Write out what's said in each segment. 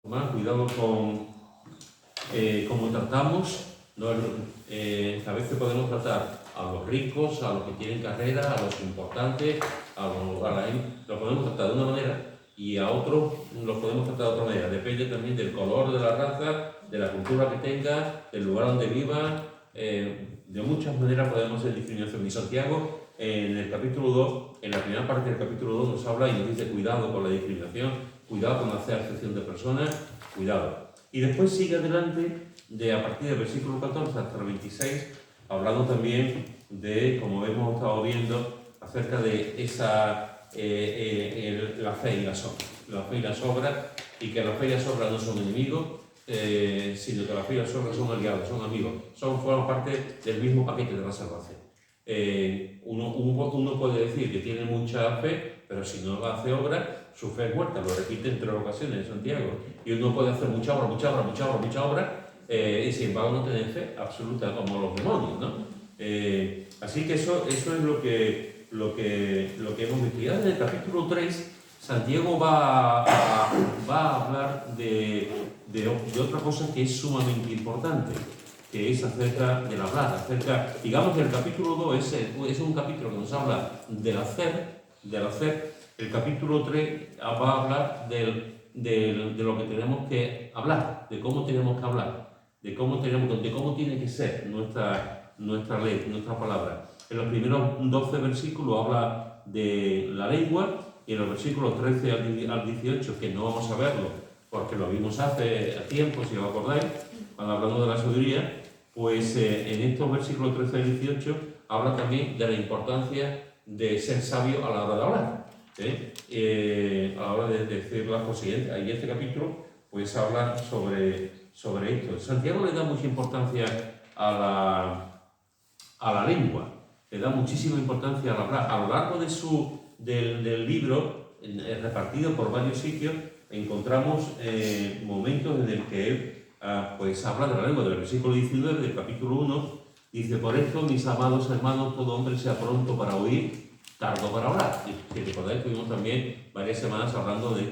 Más cuidado con cómo tratamos, ¿no? A veces podemos tratar a los ricos, a los que tienen carrera, a los importantes, los podemos tratar de una manera y a otros los podemos tratar de otra manera. Depende también del color de la raza, de la cultura que tenga, del lugar donde viva. De muchas maneras podemos hacer discriminación. Y Santiago, en el capítulo 2, en la primera parte del capítulo 2, nos habla y nos dice cuidado con la discriminación, cuidado con hacer acepción de personas, cuidado. Y después sigue adelante, a partir del versículo 14 hasta el 26, hablando también de, como hemos estado viendo, acerca de esa, la fe y las obras. La fe y las obras, y que la fe y las obras no son enemigos, sino que la fe y las obras son aliados, son amigos, forman parte del mismo paquete de la salvación. Uno puede decir que tiene mucha fe, pero si no hace obra, su fe es muerta. Lo repite en 3 ocasiones en Santiago. Y uno puede hacer mucha obra, y sin embargo no tener fe absoluta como los demonios, ¿no? Así que eso es lo que hemos visto. Y en el capítulo 3, Santiago va a hablar de otra cosa que es sumamente importante, que es acerca del hablar, digamos que el capítulo 2 es un capítulo que nos habla del hacer. El capítulo 3 va a hablar de lo que tenemos que hablar, de cómo tenemos que hablar, de cómo tiene que ser nuestra ley, nuestra palabra. En los primeros 12 versículos habla de la lengua, y en los versículos 13 al 18, que no vamos a verlo porque lo vimos hace tiempo, si os acordáis, cuando hablamos de la sabiduría, pues en estos versículos 13 al 18 habla también de la importancia de ser sabio a la hora de hablar, a la hora de decir las cosas. Y este capítulo pues habla sobre esto. Santiago le da mucha importancia a la lengua, le da muchísima importancia al hablar. A lo largo del libro, repartido por varios sitios, encontramos momentos en el que él pues habla de la lengua. Del versículo 19 del capítulo 1 dice: por esto, mis amados hermanos, todo hombre sea pronto para oír, tardo para hablar. Y que recordáis, tuvimos también varias semanas hablando de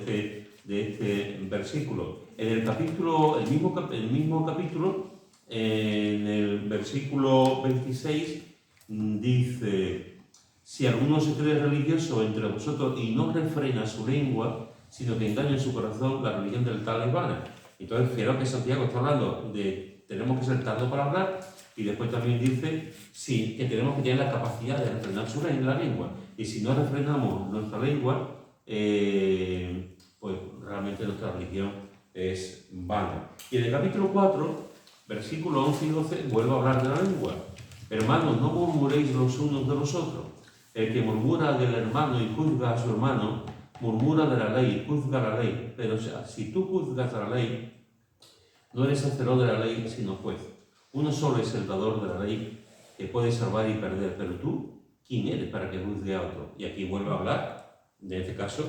este versículo. En el mismo capítulo, en el versículo 26, dice: si alguno se cree religioso entre vosotros y no refrena su lengua, sino que engaña en su corazón, la religión del tal es vana. Entonces, fijaros que Santiago está hablando de tenemos que ser tardos para hablar, y después también dice sí, que tenemos que tener la capacidad de refrenar la lengua. Y si no refrenamos nuestra lengua, pues realmente nuestra religión es vana. Y en el capítulo 4, versículos 11 y 12, vuelve a hablar de la lengua. Hermanos, no murmuréis los unos de los otros. El que murmura del hermano y juzga a su hermano, murmura de la ley, juzga la ley. Pero si tú juzgas a la ley, no eres hacedor de la ley, sino juez. Uno solo es el dador de la ley, que puede salvar y perder. Pero tú, ¿quién eres para que juzgue a otro? Y aquí vuelve a hablar, en este caso,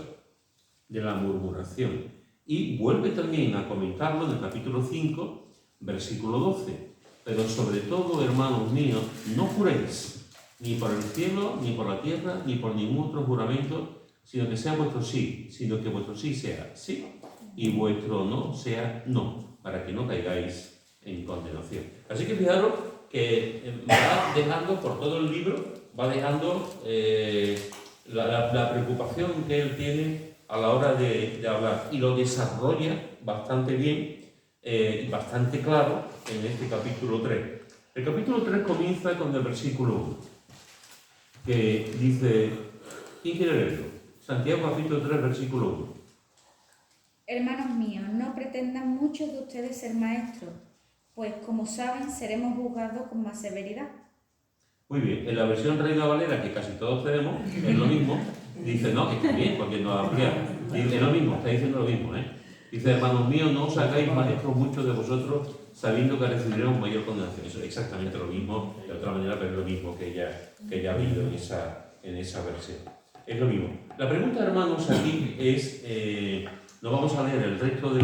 de la murmuración. Y vuelve también a comentarlo en el capítulo 5, versículo 12. Pero sobre todo, hermanos míos, no juréis, ni por el cielo, ni por la tierra, ni por ningún otro juramento, sino que sea vuestro sí, sino que vuestro sí sea sí, y vuestro no sea no, para que no caigáis en condenación. Así que fijaros que va dejando por todo el libro, va dejando la preocupación que él tiene a la hora de hablar, y lo desarrolla bastante bien, bastante claro en este capítulo 3. El capítulo 3 comienza con el versículo 1, que dice: ¿quién quiere leerlo? Santiago capítulo 3, versículo 1. Hermanos míos, no pretendan muchos de ustedes ser maestros, pues como saben, seremos juzgados con más severidad. Muy bien, en la versión Reina Valera, que casi todos tenemos, es lo mismo. Dice, no, que está bien, porque no amplía. Es lo mismo, está diciendo lo mismo, Dice: hermanos míos, no os hagáis maestros muchos de vosotros, sabiendo que recibiremos mayor condenación. Eso es exactamente lo mismo, de otra manera, pero es lo mismo que ya ha habido en esa versión. Es lo mismo. La pregunta, hermanos, aquí es, no vamos a leer el resto de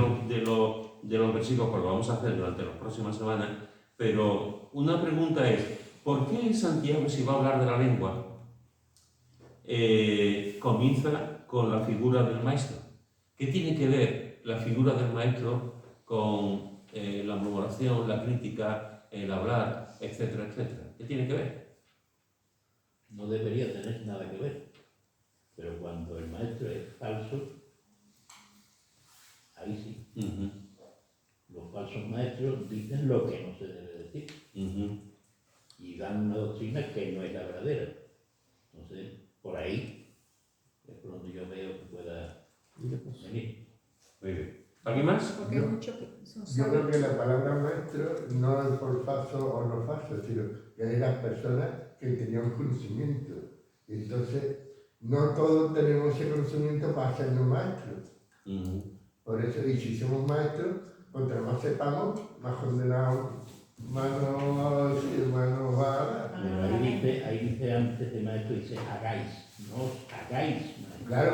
los versículos, porque lo vamos a hacer durante las próximas semanas, pero una pregunta es: ¿por qué Santiago, si va a hablar de la lengua, comienza con la figura del maestro? ¿Qué tiene que ver la figura del maestro con la murmuración, la crítica, el hablar, etcétera, etcétera? ¿Qué tiene que ver? No debería tener nada que ver. Pero cuando el maestro es falso, ahí sí. Los falsos maestros dicen lo que no se debe decir. Y dan una doctrina que no es la verdadera. Entonces, por ahí es por donde yo veo que pueda venir. Muy bien. ¿Alguien más? Porque hay muchos que son Yo creo sabios. que la palabra maestro no es por falso o no falso, sino que eran personas que tenían conocimiento. Y entonces, no todos tenemos ese conocimiento para hacernos maestros. Por eso, y si somos maestros, contra más sepamos, más condenados, más nos va a dar. Pero ahí dice antes de maestro, dice hagáis, no os hagáis maestros. Claro,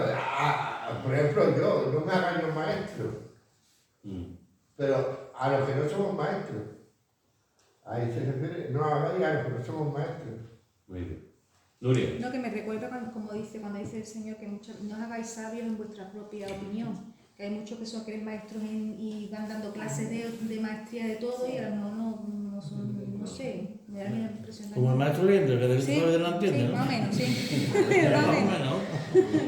por ejemplo, yo, no me hagan los maestros, pero a los que no somos maestros. Ahí se refiere, no hagáis a los que no somos maestros. Muy bien. Nuria. No, que me recuerda cuando dice el Señor que no os hagáis sabios en vuestra propia opinión. Que hay muchos que son maestros y van dando clases de maestría de todo y a lo mejor no son, no sé, me da la impresión. Como el maestro Liendres, que de Sí, que no entiende, sí, ¿no? más o menos, sí. Más Más o o menos. menos.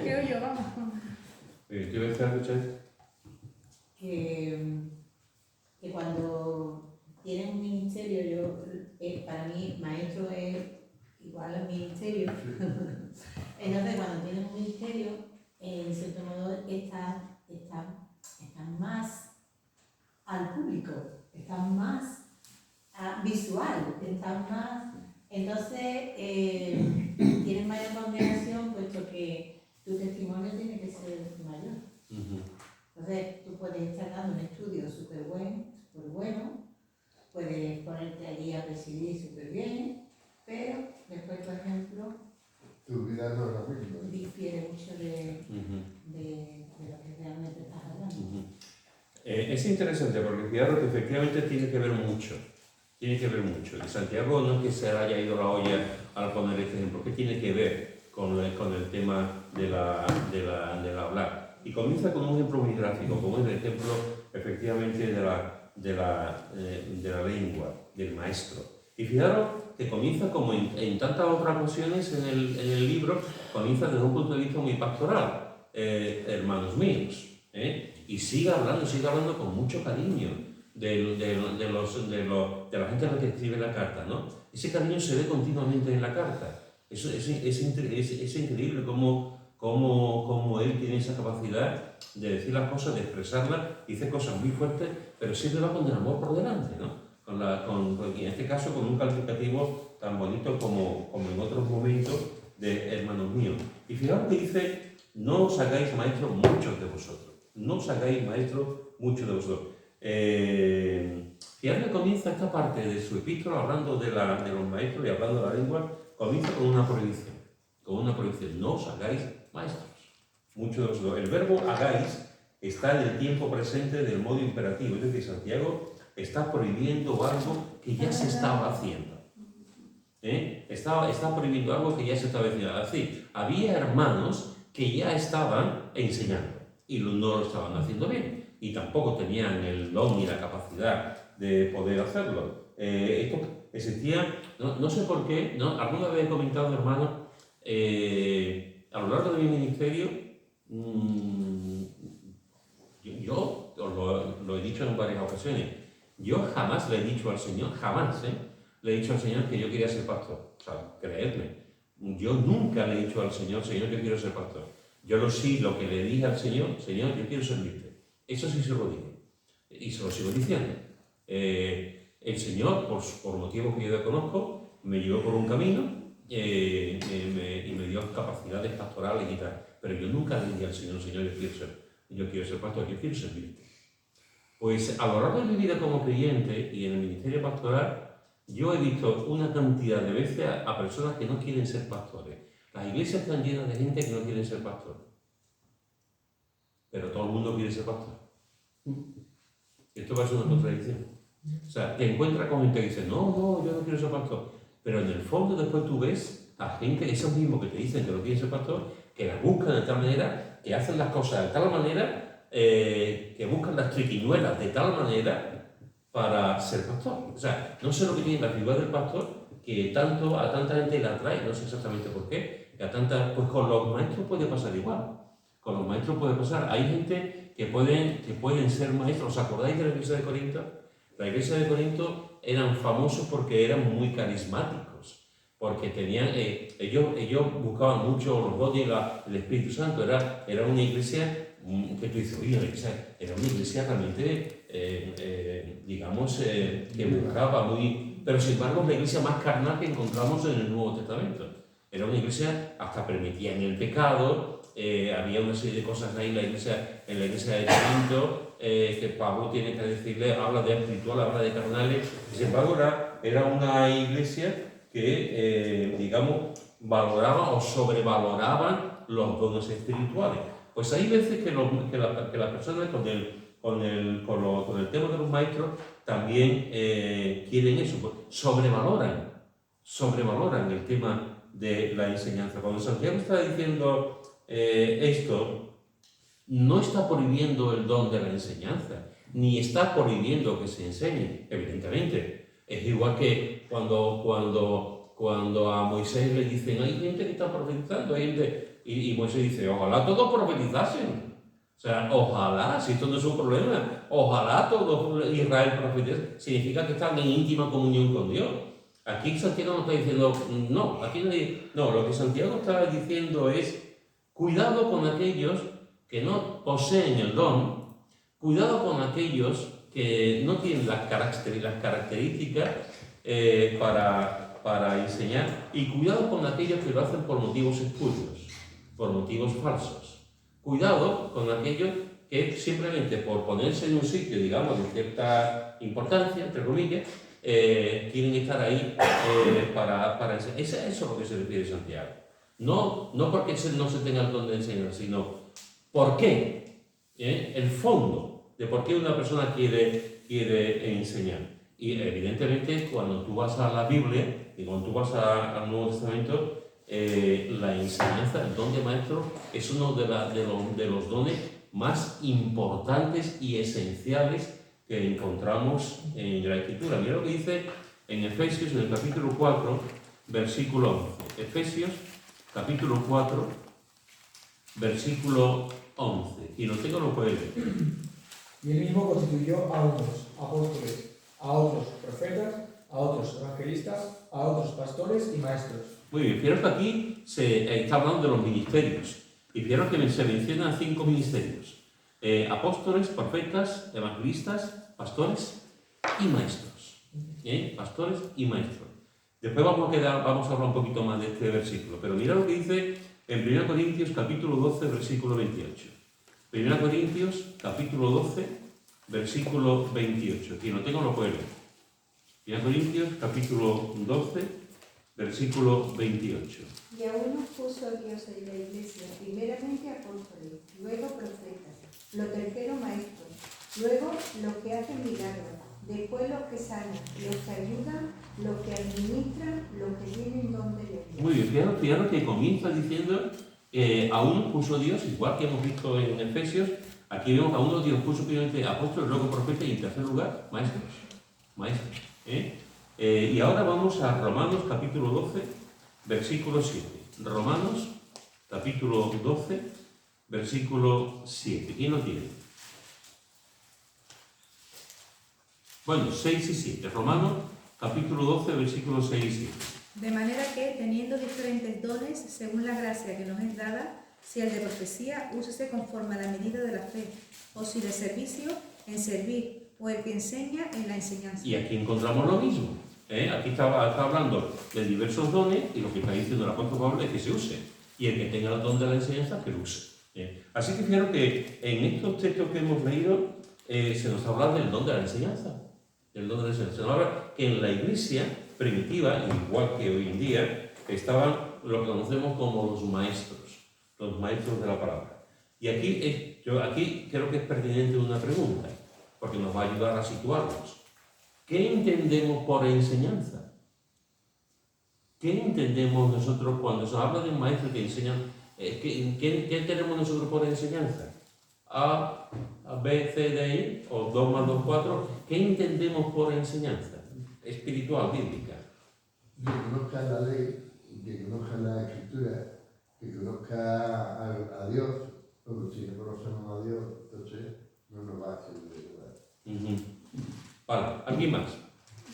Creo yo, vamos. ¿Qué iba a decir, Richard? Que cuando tienes un ministerio, para mí maestro es igual al ministerio. Entonces cuando tienes un ministerio, en cierto modo estás más al público, estás más visual, estás más... Entonces tienes mayor congregación puesto que tu testimonio tiene que ser mayor. Entonces, tú puedes estar dando un estudio súper bueno, puedes ponerte allí a presidir súper bien, pero después, por ejemplo, Tu vida no es lo mismo. difiere mucho de lo que realmente estás hablando. Es interesante porque fijaros que efectivamente tiene que ver mucho. Tiene que ver mucho. Y Santiago no es que se haya ido la olla al poner este ejemplo, que tiene que ver con el tema del hablar. Y comienza con un ejemplo muy gráfico, como es el ejemplo efectivamente de la lengua, del maestro. Y fijaros que comienza como en tantas otras ocasiones en el libro, comienza desde un punto de vista muy pastoral, hermanos míos. Y sigue hablando con mucho cariño de la gente a la que escribe la carta, ¿no? Ese cariño se ve continuamente en la carta. Es increíble cómo él tiene esa capacidad de decir las cosas, de expresarlas, dice cosas muy fuertes, pero siempre va con el amor por delante, ¿no? En este caso con un calificativo tan bonito como en otros momentos de hermanos míos. Y fijaos que dice, no os hagáis maestros muchos de vosotros. No os hagáis maestros muchos de vosotros. Fijaos que comienza esta parte de su epístola hablando de los maestros y hablando de la lengua, comienza con una prohibición. No os hagáis maestros. Muchos de vosotros. El verbo hagáis está en el tiempo presente del modo imperativo. Es decir, Santiago está prohibiendo algo que ya se estaba haciendo. Está prohibiendo algo que ya se estaba haciendo. Es decir, había hermanos que ya estaban enseñando y no lo estaban haciendo bien. Y tampoco tenían el don ni la capacidad de poder hacerlo. Esto existía, no sé por qué, ¿no? Alguna vez he comentado, hermano, a lo largo de mi ministerio, yo os lo he dicho en varias ocasiones, yo jamás le he dicho al Señor, le he dicho al Señor que yo quería ser pastor. O sea, creedme, yo nunca le he dicho al Señor, Señor, yo quiero ser pastor. Yo lo que le dije al Señor, Señor, yo quiero servirte. Eso sí se lo digo. Y se lo sigo diciendo. El Señor, por motivos que yo ya conozco, me llevó por un camino y me dio capacidades pastorales y tal. Pero yo nunca le dije al Señor, Señor, yo quiero ser pastor, yo quiero servirte. Pues a lo largo de mi vida como creyente y en el ministerio pastoral, yo he visto una cantidad de veces a personas que no quieren ser pastores. Las iglesias están llenas de gente que no quiere ser pastor. Pero todo el mundo quiere ser pastor. Esto va a ser una contradicción. O sea, te encuentras con gente que dice, no, yo no quiero ser pastor. Pero en el fondo después tú ves a gente, esos mismos que te dicen que no quieren ser pastor, que la buscan de tal manera, que hacen las cosas de tal manera que buscan las triquiñuelas de tal manera para ser pastor. O sea, no sé lo que tiene la figura del pastor que a tanta gente la atrae, no sé exactamente por qué. Pues con los maestros puede pasar igual. Con los maestros puede pasar. Hay gente que pueden ser maestros. ¿Os acordáis de la iglesia de Corinto? La iglesia de Corinto eran famosos porque eran muy carismáticos, porque tenían, ellos buscaban mucho los dones del Espíritu Santo. Era una iglesia que tú dices, oye, era una iglesia realmente, que buscaba muy... Pero sin embargo es la iglesia más carnal que encontramos en el Nuevo Testamento. Era una iglesia, hasta permitían el pecado, había una serie de cosas ahí en la iglesia de Corinto, que Pablo tiene que decirle, habla de espiritual, habla de carnales. Sin embargo era una iglesia que, valoraba o sobrevaloraba los dones espirituales. Pues hay veces que las personas con el tema de los maestros también quieren eso, pues, sobrevaloran el tema de la enseñanza. Cuando Santiago está diciendo esto, no está prohibiendo el don de la enseñanza, ni está prohibiendo que se enseñe, evidentemente. Es igual que cuando a Moisés le dicen, hay gente que está profetizando, y Moisés dice, ojalá todos profetizasen. O sea, ojalá, si esto no es un problema, ojalá todo Israel profetice, significa que están en íntima comunión con Dios. Aquí Santiago no está diciendo, no, lo que Santiago está diciendo es, cuidado con aquellos que no poseen el don, cuidado con aquellos que no tienen las características para enseñar, y cuidado con aquellos que lo hacen por motivos espurios, por motivos falsos. Cuidado con aquellos que simplemente por ponerse en un sitio, digamos, de cierta importancia, entre comillas, quieren estar ahí para enseñar. Eso es lo que se refiere Santiago. No porque no se tenga el don de enseñar, sino por qué, el fondo de por qué una persona quiere enseñar. Y evidentemente cuando tú vas a la Biblia y cuando tú vas al Nuevo Testamento, la enseñanza, el don de maestro, es uno de los dones más importantes y esenciales que encontramos en la Escritura. Mira lo que dice en Efesios, en el capítulo 4, versículo 11. Efesios, capítulo 4, versículo 11. Y lo tengo, lo puede leer. Y él mismo constituyó a unos apóstoles, a otros profetas, a otros evangelistas, a otros pastores y maestros. Muy bien, fijaros que aquí se está hablando de los ministerios. Y fijaros que se mencionan 5 ministerios. Apóstoles, profetas, evangelistas, pastores y maestros. Pastores y maestros. Después vamos a hablar un poquito más de este versículo. Pero mira lo que dice en 1 Corintios capítulo 12, versículo 28. 1 Corintios capítulo 12, versículo 28. Quien lo tenga lo puede leer. 1 Corintios capítulo 12, versículo 28. Y a unos puso Dios en la iglesia, primeramente apóstoles, luego profetas, lo tercero maestros, luego los que hacen milagros, después los que sanan, los que ayudan, los que administran, los que tienen don de lengua. Muy bien, fijaros que comienza diciendo a unos puso Dios, igual que hemos visto en Efesios, aquí vemos que a unos Dios puso primeramente apóstoles, luego profetas y en tercer lugar maestros. Y ahora vamos a Romanos capítulo 12, versículo 7. Romanos capítulo 12, versículo 7. ¿Quién lo tiene? Bueno, 6 y 7. Romanos capítulo 12, versículos 6 y 7. De manera que, teniendo diferentes dones, según la gracia que nos es dada, si el de profecía, úsese conforme a la medida de la fe, o si de servicio, en servir, o el que enseña, en la enseñanza. Y aquí encontramos lo mismo. Aquí está hablando de diversos dones, y lo que está diciendo el apóstol Pablo es que se use. Y el que tenga el don de la enseñanza, que lo use. Así que fijaros que en estos textos que hemos leído, se nos habla del don de la enseñanza. El don de la enseñanza. Se nos habla que en la iglesia primitiva, igual que hoy en día, estaban lo que conocemos como los maestros de la palabra. Y aquí creo que es pertinente una pregunta, porque nos va a ayudar a situarnos. ¿Qué entendemos por enseñanza? ¿Qué entendemos nosotros cuando se habla de un maestro que enseña? ¿Qué entendemos nosotros por enseñanza? A, B, C, D, I, o 2 más 2, 4. ¿Qué entendemos por enseñanza espiritual, bíblica? Que conozca la ley, que conozca la escritura, que conozca a Dios, porque si no conocemos a Dios, entonces no nos va a servir de nada. Vale, ¿alguien más?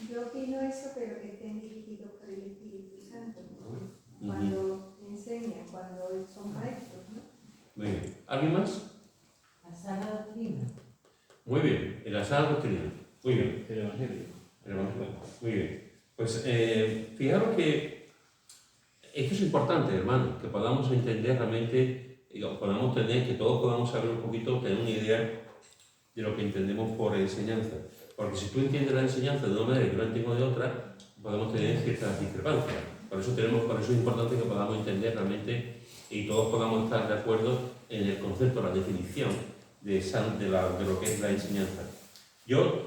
Yo opino eso, pero que estén dirigidos por el Espíritu Santo, ¿no? Cuando enseñan, cuando son maestros, ¿no? Muy bien. ¿Alguien más? La sana doctrina. Muy bien, en la sana doctrina. Muy bien. El Evangelio. El Evangelio. Muy bien. Pues fijaros que esto es importante, hermano, que podamos entender realmente, que todos podamos saber un poquito, tener una idea de lo que entendemos por enseñanza. Porque si tú entiendes la enseñanza de una manera y yo la entiendo de otra, podemos tener ciertas discrepancias. Por eso es importante que podamos entender realmente y todos podamos estar de acuerdo en el concepto, la definición de lo que es la enseñanza. Yo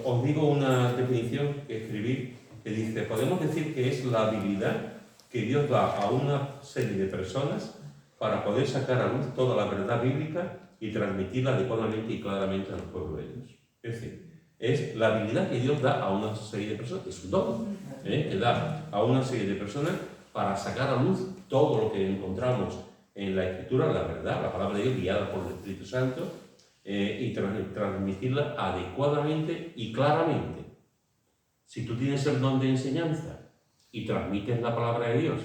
os digo una definición que escribí que dice: podemos decir que es la habilidad que Dios da a una serie de personas para poder sacar a luz toda la verdad bíblica y transmitirla adecuadamente y claramente al pueblo de Dios. Es decir, es la habilidad que Dios da a una serie de personas, es un don, que da a una serie de personas para sacar a luz todo lo que encontramos en la Escritura, la verdad, la palabra de Dios guiada por el Espíritu Santo, y transmitirla adecuadamente y claramente. Si tú tienes el don de enseñanza y transmites la palabra de Dios,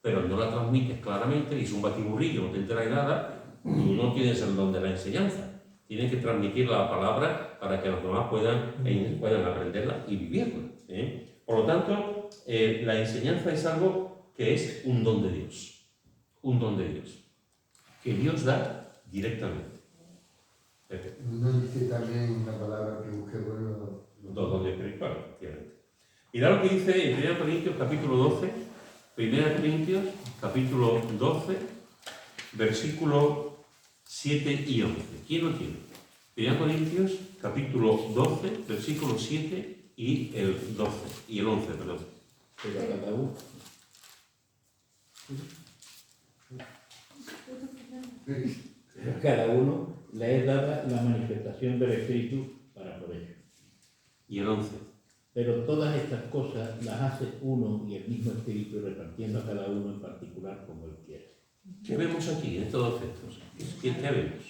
pero no la transmites claramente y es un batiburrillo, no te enteras de nada, tú no tienes el don de la enseñanza. Tienes que transmitir la palabra para que los demás puedan aprenderla y vivirla. Por lo tanto, la enseñanza es algo que es un don de Dios. Un don de Dios. Que Dios da directamente. No dice también la palabra que busquemos Los dones espirituales, efectivamente. Mirad lo que dice en 1 Corintios capítulo 12, 1 Corintios capítulo 12, versículos 7 y 11. ¿Quién lo tiene? 1 Corintios capítulo 12, versículos 7 y el 12, y el 11, perdón. Pero cada uno. Cada uno le es dada la manifestación del Espíritu para provecho. Y el 11. Pero todas estas cosas las hace uno y el mismo Espíritu, repartiendo a cada uno en particular como Él quiere. ¿Qué vemos aquí en estos dos textos? ¿Qué vemos?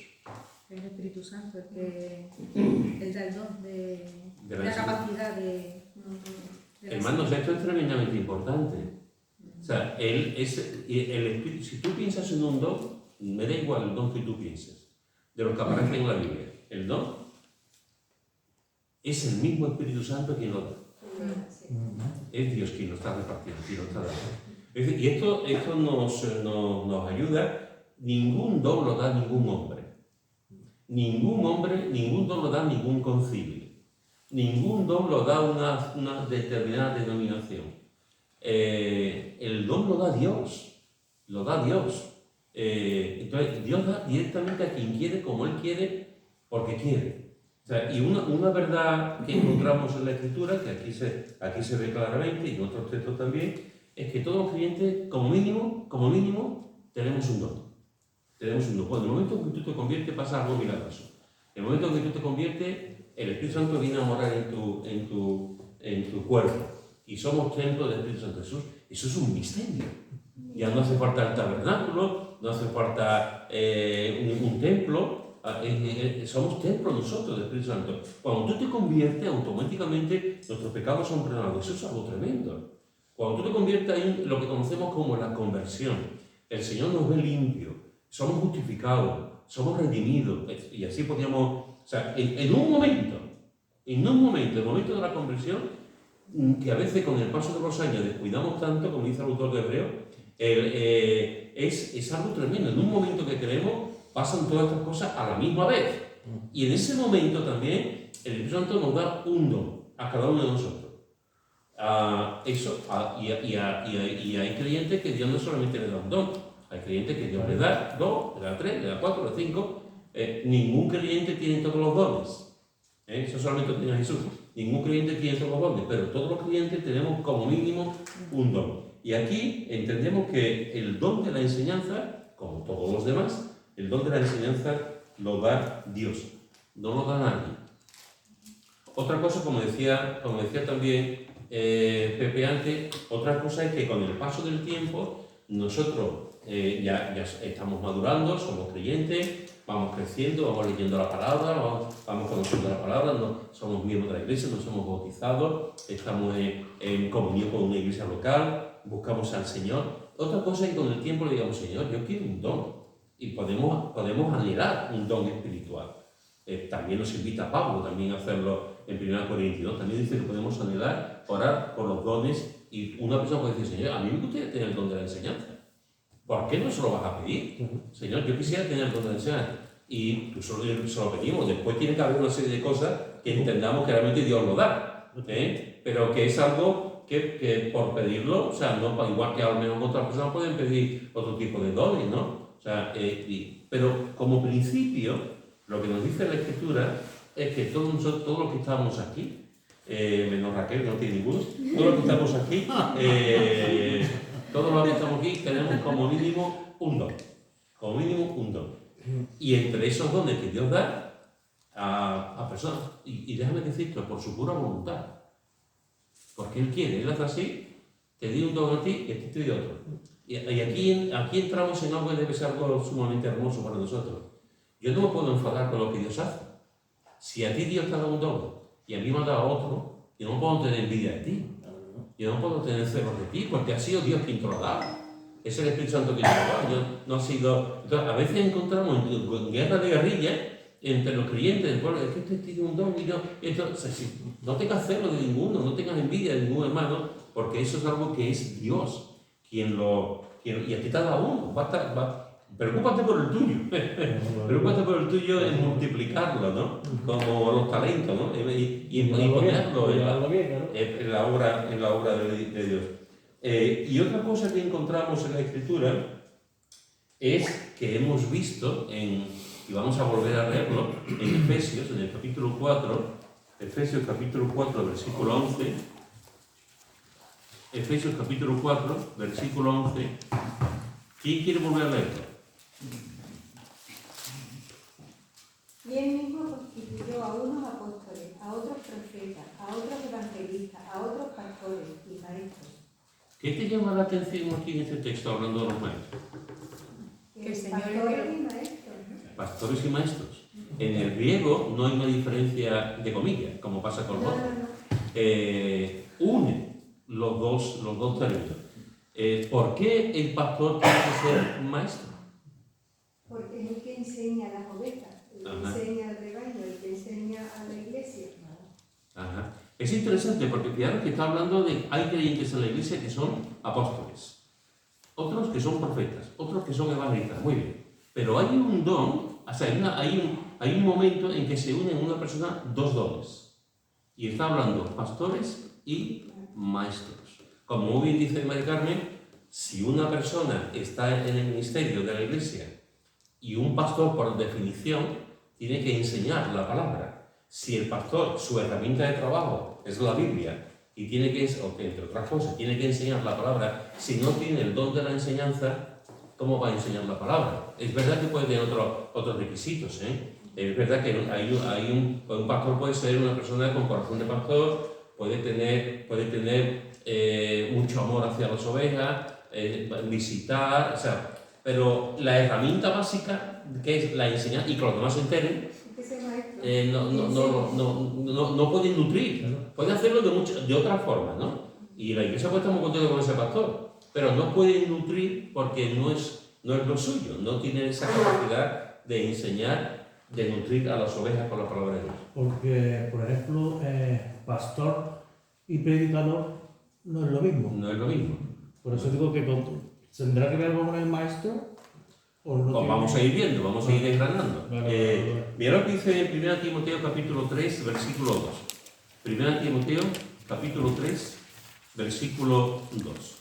El Espíritu Santo, el que él da el don de la capacidad de Hermanos, esto es tremendamente importante. O sea, el Espíritu, si tú piensas en un don, me da igual el don que tú pienses, de los que aparecen en la Biblia. El don es el mismo Espíritu Santo quien lo da. Es Dios quien lo está repartiendo, quien lo está dando. Es decir, y esto nos ayuda. Ningún don lo da ningún hombre. Ningún don lo da ningún concilio. Ningún don lo da una determinada denominación. El don lo da Dios. Lo da Dios. Entonces, Dios da directamente a quien quiere, como Él quiere, porque quiere. O sea, y una verdad que encontramos en la Escritura, que aquí se ve claramente y en otros textos también, es que todos los creyentes, como mínimo, tenemos un don. Tenemos un don. Cuando en el momento en que tú te conviertes, pasa algo milagroso. En el momento en que tú te conviertes, el Espíritu Santo viene a morar en tu cuerpo. Y somos templo del Espíritu Santo. Eso es un misterio. Ya no hace falta el tabernáculo, no hace falta un templo. Somos templo nosotros del Espíritu Santo. Cuando tú te conviertes, automáticamente nuestros pecados son perdonados. Eso es algo tremendo. Cuando tú te conviertes en lo que conocemos como la conversión, el Señor nos ve limpio, somos justificados, somos redimidos, y así podríamos, o sea, en un momento, el momento de la conversión, que a veces con el paso de los años descuidamos tanto, como dice el autor de Hebreo, es algo tremendo. En un momento que creemos, pasan todas estas cosas a la misma vez. Y en ese momento también, el Espíritu Santo nos da un don a cada uno de nosotros. Y hay creyentes que Dios no solamente le da un don, hay creyentes que Dios le da 2, le da 3, le da 4, le da 5. Ningún creyente tiene todos los dones. Eso solamente lo tiene Jesús. Ningún creyente tiene todos los dones, pero todos los creyentes tenemos como mínimo un don. Y aquí entendemos que el don de la enseñanza, como todos los demás, El don de la enseñanza lo da Dios, no lo da nadie. Otra cosa, como decía también Pepe antes, otra cosa es que con el paso del tiempo nosotros ya estamos madurando, somos creyentes, vamos creciendo, vamos leyendo la palabra, vamos conociendo la palabra, somos miembros de la iglesia, nos hemos bautizado, estamos en comunión con una iglesia local, buscamos al Señor. Otra cosa es que con el tiempo le digamos, Señor, yo quiero un don, y podemos anhelar un don espiritual. También nos invita Pablo también a hacerlo en 1 Corintios, ¿no? También dice que podemos anhelar, orar por los dones, y una persona puede decir, Señor, a mí me gustaría tener el don de la enseñanza. ¿Por qué no se lo vas a pedir? Señor, yo quisiera tener el don de la enseñanza. Y tú se lo pedimos. Después tiene que haber una serie de cosas que entendamos que realmente Dios lo da. Pero que es algo que por pedirlo, o sea, no igual que a lo mejor otras personas pueden pedir otro tipo de dones, ¿no? O sea, pero como principio, lo que nos dice la Escritura es que todos los que estamos aquí, menos Raquel, que no tiene ninguno, todos los que estamos aquí, todos los que estamos aquí tenemos como mínimo un don. Como mínimo un don. Y entre esos dones que Dios da a personas, y déjame decirte, por su pura voluntad. Porque Él quiere, Él hace así, te di un don a ti y a ti te di otro. Y aquí entramos en algo que debe ser algo sumamente hermoso para nosotros. Yo no me puedo enfadar con lo que Dios hace. Si a ti Dios te ha dado un don y a mí me ha dado otro, yo no puedo tener envidia de ti. Yo no puedo tener celos de ti, porque ha sido Dios quien te lo ha dado. Es el Espíritu Santo quien te lo ha dado. No ha sido... Entonces, a veces encontramos en guerra de guerrilla entre los creyentes del pueblo, es que este tiene un don y no... Entonces, no tengas celos de ninguno, no tengas envidia de ningún hermano, porque eso es algo que es Dios quien lo... y a ti te ha dado uno. Preocúpate por el tuyo. Preocúpate por el tuyo en multiplicarlo, ¿no? Como los talentos, ¿no? Y ponerlo en la obra de Dios. Y otra cosa que encontramos en la Escritura es que hemos visto, y vamos a volver a leerlo, en Efesios, en el capítulo 4, Efesios capítulo 4, versículo 11. Efesios capítulo 4, versículo 11. ¿Quién quiere volver a leerlo? Y él mismo constituyó a unos apóstoles, a otros profetas, a otros evangelistas, a otros pastores y maestros. ¿Qué te llama la atención aquí en este texto hablando de los maestros? Que el Señor Pastores y maestros, ¿no? Pastores y maestros. En el griego no hay una diferencia de comillas, como pasa con los otros. Une los dos términos. ¿Por qué el pastor tiene que ser maestro? Porque es el que enseña a las ovejas, el que enseña al rebaño, el que enseña a la iglesia. Ajá. Es interesante porque fijaros que está hablando de hay creyentes en la iglesia que son apóstoles, otros que son profetas, otros que son evangelistas, muy bien. Pero hay un don, o sea, hay un momento en que se unen en una persona dos dones. Y está hablando pastores y maestros. Como muy bien dice María Carmen, si una persona está en el ministerio de la iglesia y un pastor, por definición, tiene que enseñar la palabra. Si el pastor, su herramienta de trabajo es la Biblia, y tiene que, entre otras cosas, tiene que enseñar la palabra, si no tiene el don de la enseñanza, ¿cómo va a enseñar la palabra? Es verdad que puede tener otros requisitos, Es verdad que un pastor puede ser una persona con corazón de pastor, puede tener mucho amor hacia las ovejas, visitar, o sea, pero la herramienta básica, que es la enseñanza, y que los demás se enteren, no pueden nutrir, pueden hacerlo de otra forma, ¿no? Y la iglesia puede estar muy contenta con ese pastor, pero no pueden nutrir porque no es lo suyo, no tiene esa capacidad de enseñar, de nutrir a las ovejas con la palabra de Dios. Porque, por ejemplo, pastor y predicador no es lo mismo. No es lo mismo. Por eso digo que tendrá que ver algo con el maestro. ¿O no Pues vamos a ir viendo, vamos a ir desgranando. Vale. Mira lo que dice en 1 Timoteo capítulo 3, versículo 2. 1 Timoteo capítulo 3, versículo 2.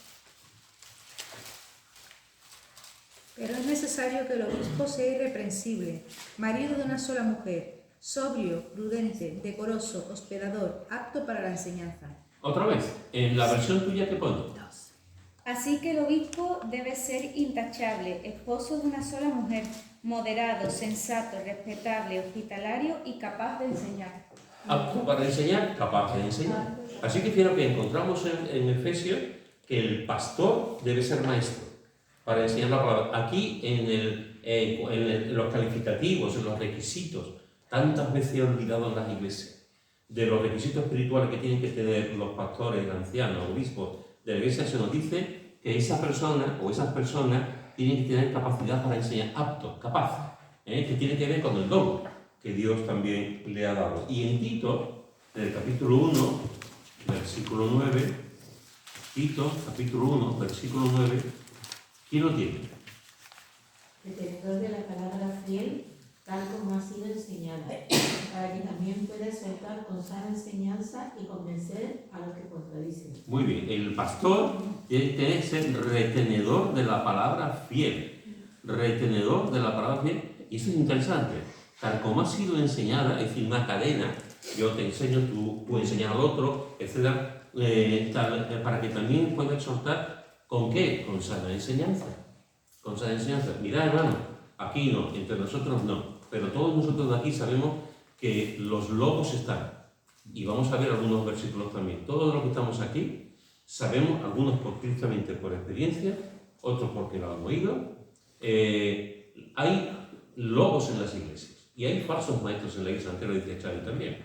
Pero es necesario que el obispo sea irreprensible, marido de una sola mujer, sobrio, prudente, decoroso, hospedador, apto para la enseñanza. Otra vez, en la versión tuya, ¿qué pone? Así que el obispo debe ser intachable, esposo de una sola mujer, moderado, sensato, respetable, hospitalario y capaz de enseñar. Apto para enseñar, capaz de enseñar. Así que fijaros que encontramos en Efesios que el pastor debe ser maestro para enseñar la palabra. Aquí en los calificativos, en los requisitos, tantas veces olvidados en las iglesias, de los requisitos espirituales que tienen que tener los pastores, ancianos, obispos de la iglesia, se nos dice que esa persona o esas personas tienen que tener capacidad para enseñar, apto, capaz, que tiene que ver con el don que Dios también le ha dado. Y en Tito, en el capítulo 1, versículo 9, Tito, capítulo 1, versículo 9, ¿quién lo tiene? Retenedor de la palabra fiel, tal como ha sido enseñada, para que también pueda exhortar con sana enseñanza y convencer a los que contradicen. Muy bien, el pastor tiene que ser retenedor de la palabra fiel. Retenedor de la palabra fiel. Y eso es interesante. Tal como ha sido enseñada, es decir, una cadena, yo te enseño, tú enseñas al otro, etc., para que también pueda exhortar, ¿con qué? Con sana enseñanza. Con sana enseñanza. Mirad, hermano, aquí no, entre nosotros no, pero todos nosotros de aquí sabemos que los lobos están. Y vamos a ver algunos versículos también. Todos los que estamos aquí sabemos, algunos precisamente por experiencia, otros porque lo han oído. Hay lobos en las iglesias y hay falsos maestros en la iglesia, antes lo decía Xavi también.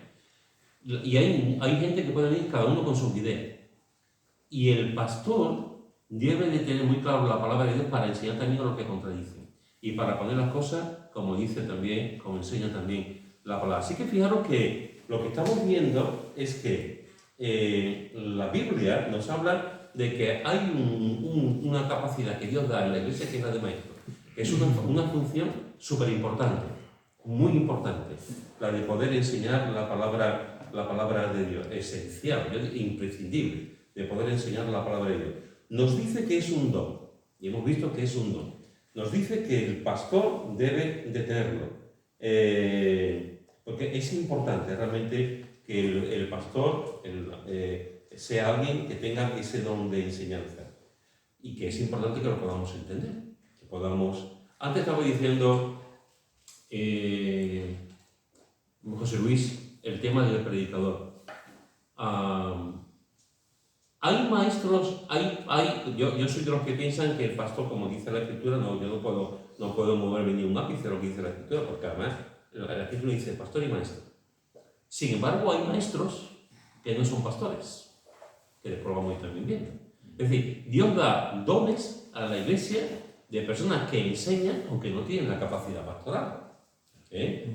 Y hay gente que puede venir cada uno con sus ideas. Y el pastor debe de tener muy claro la palabra de Dios para enseñar también a los que contradicen. Y para poner las cosas como dice también, como enseña también la palabra. Así que fijaros que lo que estamos viendo es que la Biblia nos habla de que hay una capacidad que Dios da en la iglesia que es la de maestro. Es una función súper importante, muy importante, la de poder enseñar la palabra de Dios, esencial, imprescindible, de poder enseñar la palabra de Dios. Nos dice que es un don, y hemos visto que es un don. Nos dice que el pastor debe de tenerlo, porque es importante realmente que el pastor sea alguien que tenga ese don de enseñanza, y que es importante que lo podamos entender, que podamos... Antes estaba diciendo José Luis el tema del predicador. Hay maestros, yo soy de los que piensan que el pastor, como dice la Escritura, yo no puedo moverme ni un ápice de lo que dice la Escritura, porque además la Escritura dice pastor y maestro. Sin embargo, hay maestros que no son pastores, que después vamos a ir también viendo. Es decir, Dios da dones a la iglesia de personas que enseñan, aunque no tienen la capacidad pastoral,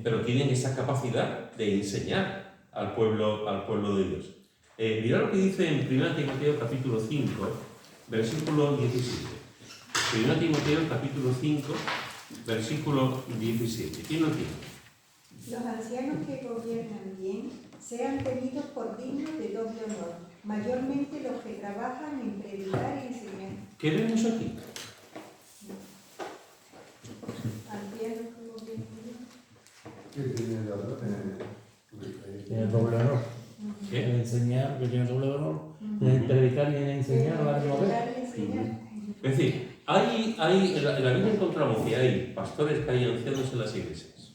pero tienen esa capacidad de enseñar al pueblo de Dios. Mirad lo que dice en 1 Timoteo capítulo 5, versículo 17. 1 Timoteo capítulo 5, versículo 17. ¿Quién lo tiene? Los ancianos que gobiernan bien sean tenidos por dignos de doble honor, mayormente los que trabajan en predicar y enseñar. ¿Qué vemos aquí? Ancianos que gobiernan bien. ¿Qué tiene la Tiene doble honor. ¿Qué? En enseñar, que tiene doble honor. En predicar y en enseñar a la misma vez. Predicar y enseñar. Es decir, en la Biblia encontramos que hay pastores, que hay ancianos en las iglesias.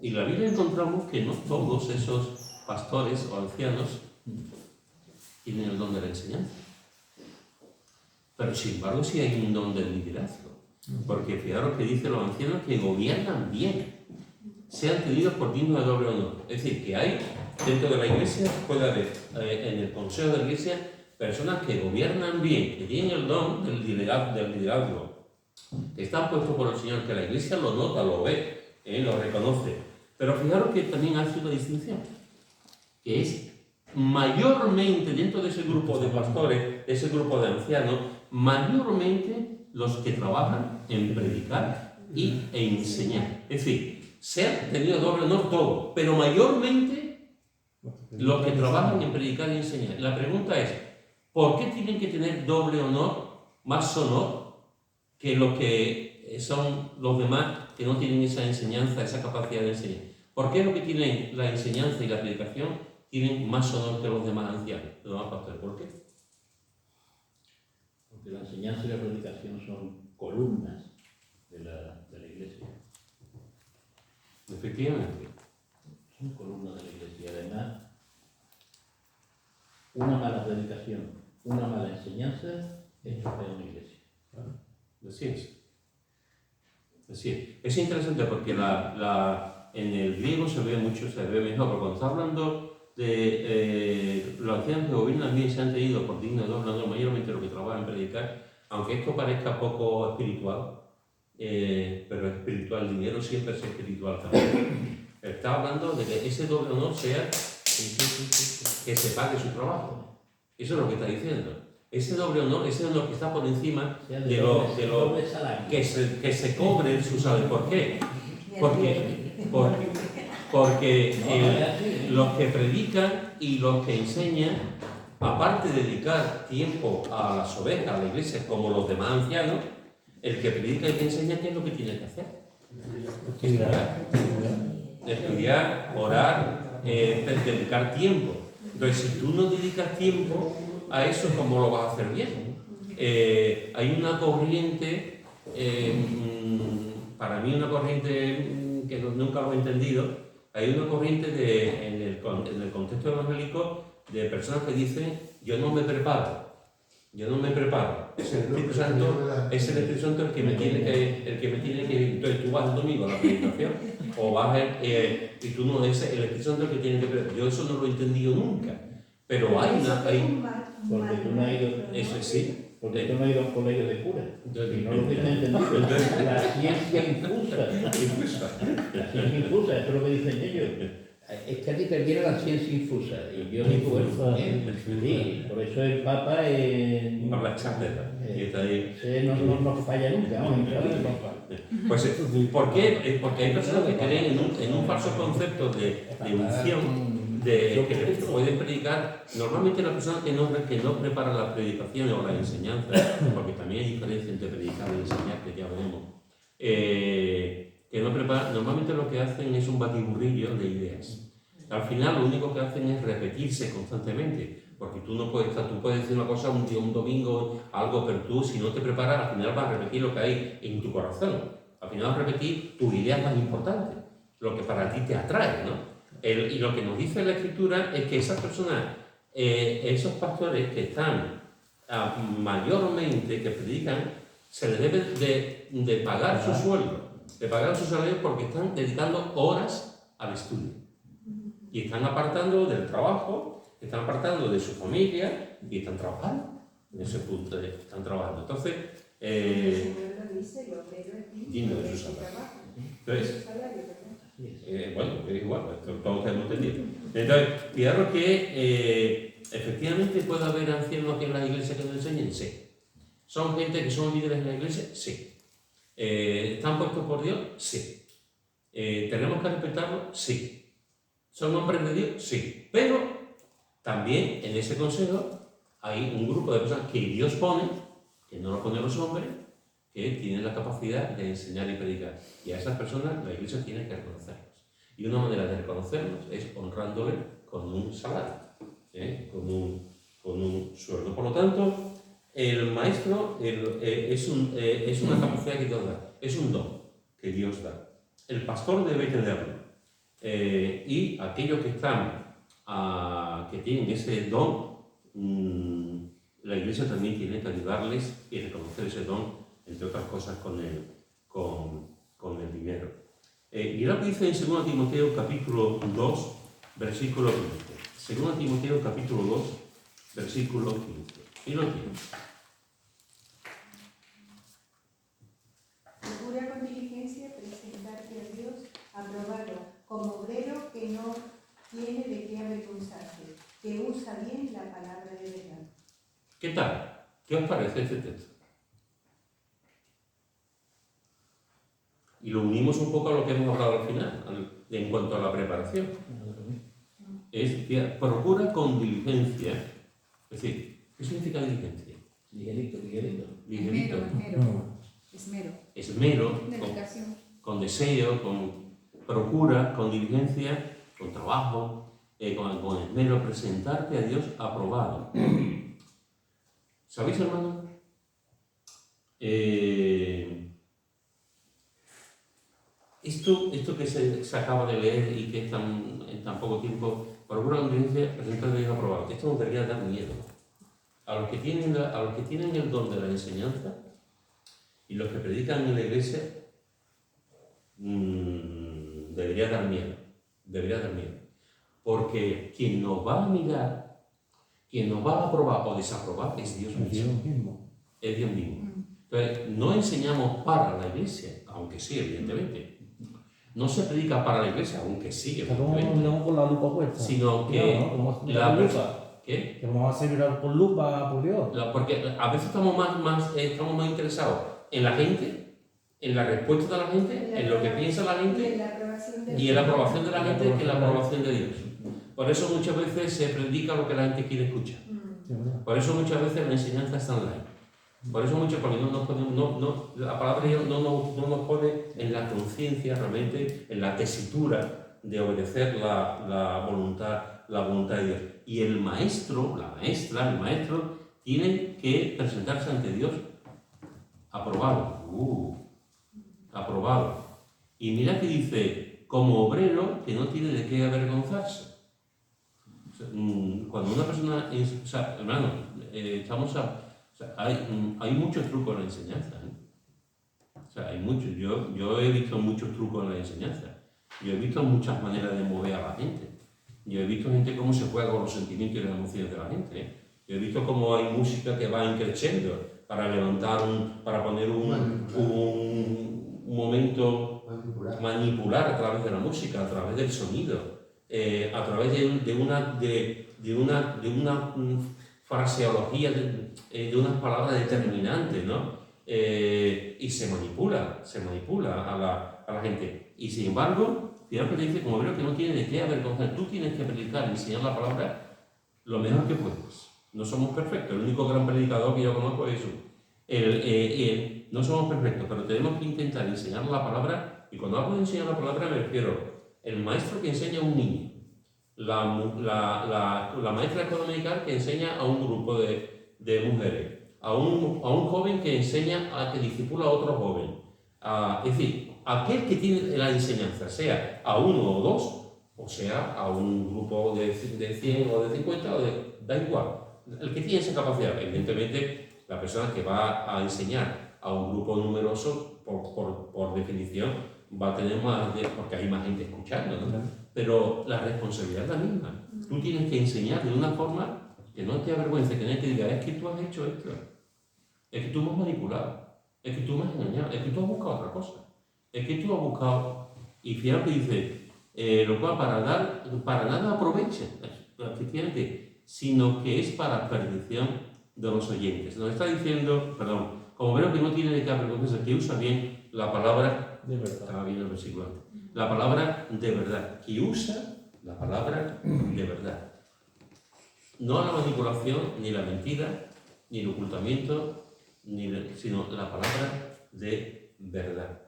Y en la Biblia encontramos que no todos esos pastores o ancianos tienen el don de la enseñanza. Pero sin embargo sí hay un don del liderazgo. Porque fijaros que dice los ancianos que gobiernan bien, sean tenidos por dignos de doble honor. Es decir, que hay dentro de la iglesia, puede haber en el consejo de la iglesia personas que gobiernan bien, que tienen el don del liderazgo, que están puestos por el Señor, que la iglesia lo nota, lo ve, lo reconoce. Pero fijaros que también hace una distinción, que es mayormente dentro de ese grupo de pastores, de ese grupo de ancianos, mayormente los que trabajan en predicar e enseñar. Es decir, se han tenido doble honor todo, pero mayormente los que trabajan en predicar y enseñar. La pregunta es, ¿por qué tienen que tener doble honor, más honor, que los que son los demás que no tienen esa enseñanza, esa capacidad de enseñar? ¿Por qué los que tienen la enseñanza y la predicación tienen más honor que los demás ancianos, los demás pastores? ¿Por qué? Porque la enseñanza y la predicación son columnas de la iglesia. Efectivamente. Son columnas de la iglesia. Además, una mala predicación, una mala enseñanza estropea una iglesia. Así es. Así es. Es interesante porque en el griego se ve mucho, se ve mejor, pero cuando está hablando de los ancianos que gobiernan bien se han tenido por digno de doble honor, mayormente lo que trabajan en predicar, aunque esto parezca poco espiritual, pero espiritual, el dinero siempre es espiritual también. Está hablando de que ese doble honor sea que se pague su trabajo. Eso es lo que está diciendo. Ese doble honor, ese honor que está por encima de lo que se cobre su salario. ¿Por qué? Porque los que predican y los que enseñan, aparte de dedicar tiempo a las ovejas, a la iglesia, como los demás ancianos, el que predica y que enseña, ¿qué es lo que tiene que hacer? Estudiar, orar, dedicar tiempo. Entonces, si tú no dedicas tiempo a eso, ¿cómo lo vas a hacer bien? Hay una corriente, para mí una corriente que nunca lo he entendido, hay una corriente en el contexto evangélico de personas que dicen, yo no me preparo. Es el Espíritu Santo, el que me tiene que... Entonces tú vas el domingo a la predicación o vas y tú no, es el Espíritu Santo el que tiene que preparar. Yo eso no lo he entendido nunca. Pero hay una... Porque tú no has ido... Eso sí. Porque tú no has ido a un colegio de curas. Y no lo tienes entendido. La ciencia infusa. La ciencia infusa, eso es lo que dicen ellos. Es que a ti te viene la ciencia infusa. Y yo digo, sí, por eso el Papa Habla chándela. no nos falla nunca. ¿No? Pues, ¿por qué? Porque hay personas que creen en un falso concepto de unción, de que pueden predicar. Normalmente las personas que no preparan las predicaciones o las enseñanzas, porque también hay diferencia entre predicar y enseñar, que ya veremos, que no preparan, normalmente lo que hacen es un batiburrillo de ideas. Al final lo único que hacen es repetirse constantemente, porque tú puedes decir una cosa un día, un domingo, algo, pero tú si no te preparas, al final vas a repetir lo que hay en tu corazón. Al final vas a repetir tus ideas más importantes, lo que para ti te atrae, ¿no? Y lo que nos dice la Escritura es que esas personas, esos pastores que están mayormente, que predican, se les debe de pagar su sueldo, de pagar su salario porque están dedicando horas al estudio. Y están apartando del trabajo, están apartando de su familia y están trabajando. En ese punto están trabajando. Entonces, digno de su salario. Entonces, bueno, es igual, todos hemos entendido. Entonces, fijaros que efectivamente puede haber ancianos aquí en las iglesias que nos enseñen, sí. ¿Son gente que son líderes en la iglesia? Sí. ¿Están puestos por Dios? Sí. ¿Tenemos que respetarlos? Sí. ¿Son hombres de Dios? Sí. Pero también en ese consejo hay un grupo de personas que Dios pone, que no lo ponen los hombres, que tienen la capacidad de enseñar y predicar. Y a esas personas la iglesia tiene que reconocerlos. Y una manera de reconocerlos es honrándoles con un salario, con un sueldo. Por lo tanto, el maestro es una capacidad que Dios da, es un don que Dios da. El pastor debe tenerlo. Y aquellos que que tienen ese don, la iglesia también tiene que ayudarles y reconocer ese don, entre otras cosas, con el dinero. Mira lo que dice en 2 Timoteo capítulo 2, versículo 15. 2 Timoteo capítulo 2, versículo 15. Y lo tiene. Procura con diligencia presentarte a Dios aprobado, como obrero que no tiene de qué avergonzarse, que usa bien la palabra de verdad. ¿Qué tal? ¿Qué os parece este texto? Y lo unimos un poco a lo que hemos hablado al final, en cuanto a la preparación. Es que procura con diligencia. Es decir, ¿qué significa diligencia? Ligerito. Ligerito. Esmero. Esmero. Con deseo, procura, con diligencia, con trabajo, con esmero, presentarte a Dios aprobado. ¿Sabéis, hermano? Esto que se acaba de leer y que es en tan poco tiempo, por una audiencia presentar de aprobado, esto nos debería dar miedo. A los que tienen el don de la enseñanza y los que predican en la iglesia, debería dar miedo. Porque quien nos va a mirar, quien nos va a aprobar o desaprobar es Dios mismo. Es Dios mismo. Entonces, no enseñamos para la iglesia, aunque sí, evidentemente. No se predica para la iglesia, aunque sí, evidentemente. Estamos con la lupa puesta. Sino que la lupa. ¿Qué? Que vamos a hacer mirar con lupa, por Dios. Porque a veces estamos más interesados en la gente, en la respuesta de la gente, en lo que piensa la gente y en la aprobación de la gente que en la aprobación de Dios. Por eso muchas veces se predica lo que la gente quiere escuchar. Por eso muchas veces la enseñanza está online. Por eso porque la palabra de Dios no nos pone en la conciencia realmente, en la tesitura de obedecer la voluntad de Dios. Y el maestro, la maestra, el maestro, tienen que presentarse ante Dios aprobado. Aprobado. Y mira que dice, como obrero que no tiene de qué avergonzarse. Cuando una persona hermano, hay muchos trucos en la enseñanza. Hay muchos. Yo he visto muchos trucos en la enseñanza. Yo he visto muchas maneras de mover a la gente. Yo he visto gente cómo se juega con los sentimientos y las emociones de la gente. Yo he visto cómo hay música que va increciendo para levantar para poner un momento manipular a través de la música, a través del sonido, a través de una fraseología, de unas palabras determinantes, ¿no? Y se manipula a la gente. Y sin embargo, Dios te dice, como veo que no tiene de qué avergonzar, tú tienes que predicar y enseñar la palabra lo mejor que puedes. No somos perfectos, el único gran predicador que yo conozco es Jesús. No somos perfectos, pero tenemos que intentar enseñar la palabra, y cuando hablo de enseñar la palabra me refiero el maestro que enseña a un niño, la maestra dominical que enseña a un grupo de mujeres, a un joven que enseña que discipula a otro joven. Es decir, aquel que tiene la enseñanza, sea a uno o dos, o sea a un grupo de 100 o de 50, da igual. El que tiene esa capacidad, evidentemente, la persona que va a enseñar a un grupo numeroso, por definición, va a tener más, porque hay más gente escuchando, ¿no? Pero la responsabilidad es la misma. Tú tienes que enseñar de una forma que no te avergüence, que nadie te diga, es que tú has hecho esto, es que tú me has manipulado, es que tú me has engañado, es que tú has buscado otra cosa, es que tú has buscado, y fíjate que dice, lo cual para nada aprovecha, efectivamente, sino que es para perdición de los oyentes. Nos está diciendo, como veo que no tiene de qué avergonzarse, que usa bien la palabra de verdad. Estaba bien el versículo antes. La palabra de verdad, que usa la palabra de verdad. No la manipulación, ni la mentira, ni el ocultamiento, sino la palabra de verdad.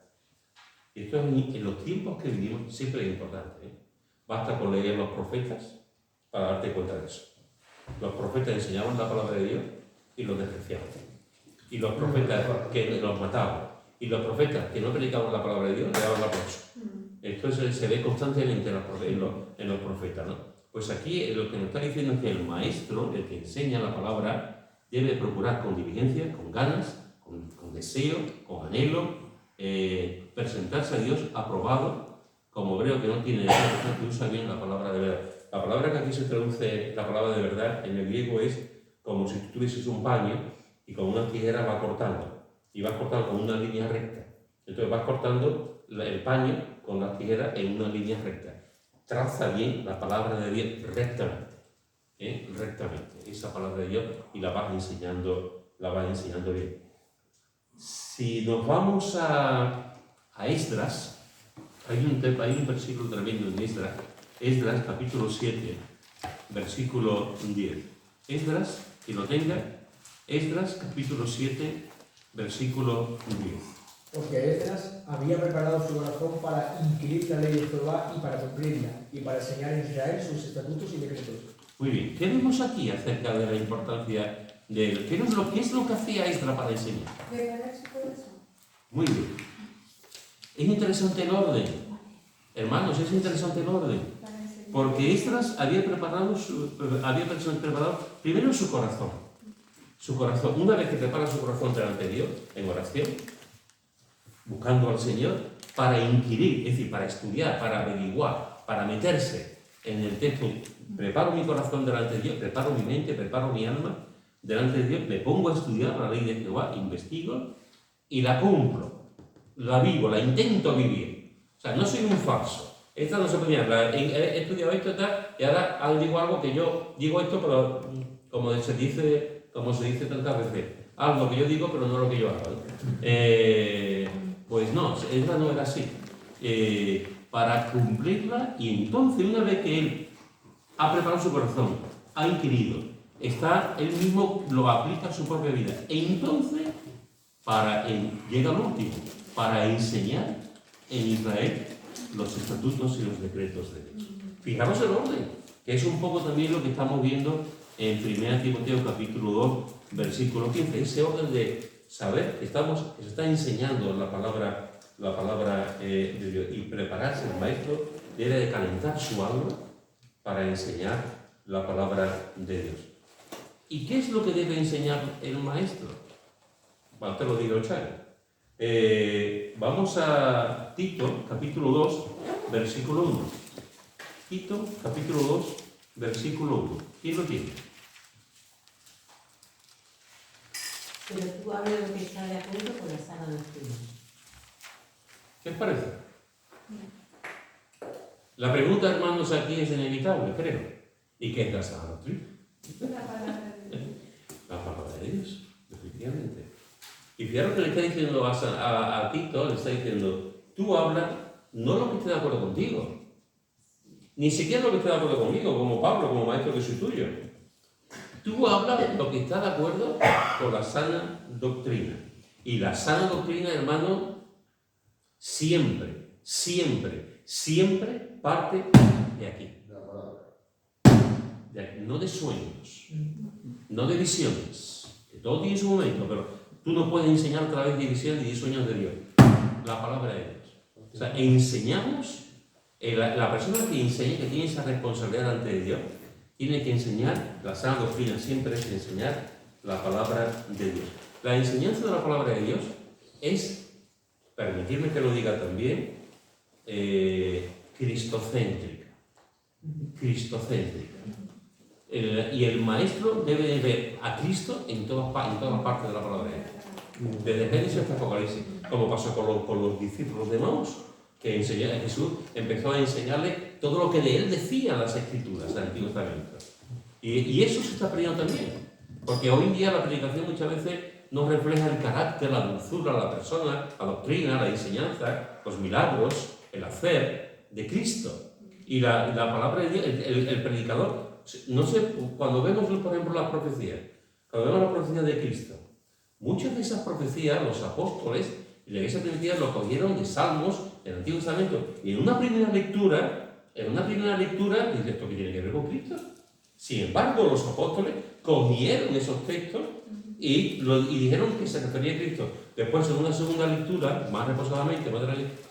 Esto en los tiempos que vivimos siempre es importante. Basta con leer los profetas para darte cuenta de eso. Los profetas enseñaban la palabra de Dios y los despreciaban. Y los profetas que los mataban. Y los profetas que no predicaban la palabra de Dios le daban la aplauso. Esto se ve constantemente en los profetas, ¿no? Pues aquí lo que nos está diciendo es que el maestro, el que enseña la palabra, debe procurar con diligencia, con ganas, con deseo, con anhelo, presentarse a Dios aprobado, como hebreo que no tiene nada, que usa bien la palabra de verdad. La palabra que aquí se traduce, la palabra de verdad, en el griego es como si tú tuvieses un paño y con una tijera vas cortando. Y vas cortando con una línea recta. Entonces vas cortando el paño con la tijera en una línea recta. Traza bien la palabra de Dios rectamente. Rectamente. Esa palabra de Dios y la vas enseñando bien. Si nos vamos a Esdras, hay un versículo tremendo en Esdras capítulo 7, versículo 10. Esdras, quien lo tenga, Esdras capítulo 7, versículo 10. Porque Esdras había preparado su corazón para inquirir la ley de Jehová y para cumplirla, y para enseñar a Israel sus estatutos y decretos. Muy bien, ¿qué vemos aquí acerca de la importancia de él. ¿Qué es lo que hacía Esdras para enseñar? Preparar su corazón. Muy bien. Es interesante el orden. Hermanos, es interesante el orden. Para enseñar. Porque Esdras había preparado primero su corazón. Su corazón. Una vez que prepara su corazón delante de Dios, en oración, buscando al Señor, para inquirir, es decir, para estudiar, para averiguar, para meterse en el texto. Preparo mi corazón delante de Dios, preparo mi mente, preparo mi alma delante de Dios, me pongo a estudiar la ley de Jehová, investigo y la cumplo, la vivo, la intento vivir. O sea, no soy un falso. Esta no se puede hablar. He estudiado esto y tal, y ahora digo algo que yo digo esto, pero como se dice tantas veces, algo que yo digo, pero no lo que yo hago. Pues no, esta no era así. Para cumplirla, y entonces, una vez que él ha preparado su corazón, ha inquirido, él mismo lo aplica a su propia vida. E entonces, llega al último, para enseñar en Israel los estatutos y los decretos de Dios. Fijaros el orden, que es un poco también lo que estamos viendo en 1 Timoteo capítulo 2, versículo 15. Ese orden de saber que se está enseñando la palabra de Dios, y prepararse. El maestro debe de calentar su alma para enseñar la palabra de Dios. ¿Y qué es lo que debe enseñar el maestro? Bueno, te lo digo, Charo. Vamos a Tito, capítulo 2, versículo 1. Tito, capítulo 2, versículo 1. ¿Quién lo tiene? Pero tú hablas de lo que está de acuerdo con la sana doctrina. ¿Qué os parece? La pregunta, hermanos, aquí es inevitable, creo. ¿Y qué es la sana doctrina? La palabra de Dios. La palabra de Dios, efectivamente. Y fijaros que le está diciendo a Tito, le está diciendo, tú hablas no lo que esté de acuerdo contigo, ni siquiera lo que esté de acuerdo conmigo, como Pablo, como maestro que soy tuyo. Tú hablas lo que está de acuerdo con la sana doctrina. Y la sana doctrina, hermano, siempre, siempre, siempre parte de aquí. De aquí, no de sueños, no de visiones, que todo tiene su momento, pero tú no puedes enseñar a través de visiones y de sueños de Dios. La palabra de Dios. O sea, enseñamos, la persona que enseña, que tiene esa responsabilidad ante de Dios, tiene que enseñar, la sana doctrina siempre es enseñar la palabra de Dios. La enseñanza de la palabra de Dios es, permitirme que lo diga también, cristocéntrica. Cristocéntrica. Y el maestro debe de ver a Cristo en todas partes de la palabra de Dios. Desde Génesis hasta Apocalipsis, como pasó con los discípulos de Maús, que Jesús empezó a enseñarle todo lo que de él decían las escrituras del Antiguo Testamento. Y eso se está perdiendo también, porque hoy en día la predicación muchas veces no refleja el carácter, la dulzura, la persona, la doctrina, la enseñanza, los milagros, el hacer de Cristo. Y la palabra de Dios, el predicador, no sé, cuando vemos, por ejemplo, las profecías, cuando vemos las profecías de Cristo, muchas de esas profecías, los apóstoles y la iglesia primitiva lo cogieron de salmos del Antiguo Testamento. Y en una primera lectura, dice, ¿esto qué tiene que ver con Cristo? Sin embargo, los apóstoles cogieron esos textos y dijeron que se refería a Cristo. Después, en una segunda lectura, más reposadamente,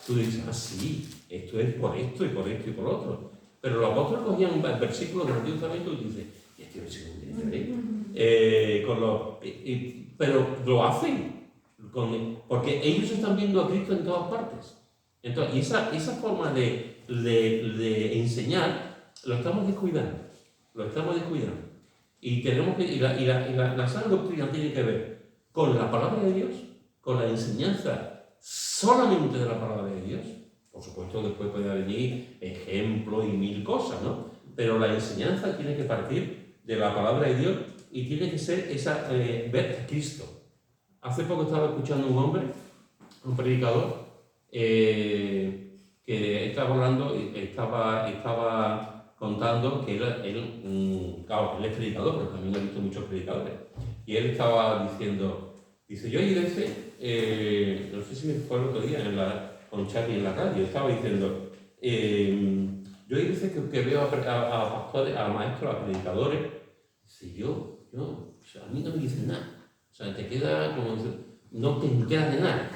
tú dices, ah, sí, esto es por esto y por esto y por otro. Pero los apóstoles cogían versículos del Antiguo Testamento y dicen, este versículo tiene que ver. Pero lo hacen, porque ellos están viendo a Cristo en todas partes. Entonces, y esa forma de enseñar lo estamos descuidando. Y tenemos que, la sana doctrina tiene que ver con la palabra de Dios, con la enseñanza solamente de la palabra de Dios. Por supuesto, después puede venir ejemplos y mil cosas, ¿no? Pero la enseñanza tiene que partir de la palabra de Dios y tiene que ser ver a Cristo. Hace poco estaba escuchando un hombre, un predicador, que estaba hablando, estaba contando que claro, él es predicador, pero también he visto muchos predicadores. Y él estaba diciendo, yo hay veces, no sé si me fue el otro día con Charlie en la radio, estaba diciendo, yo hay veces que veo a pastores, a maestros, a predicadores, dice, yo a mí no me dicen nada. O sea, te queda como, no te enteras de nada.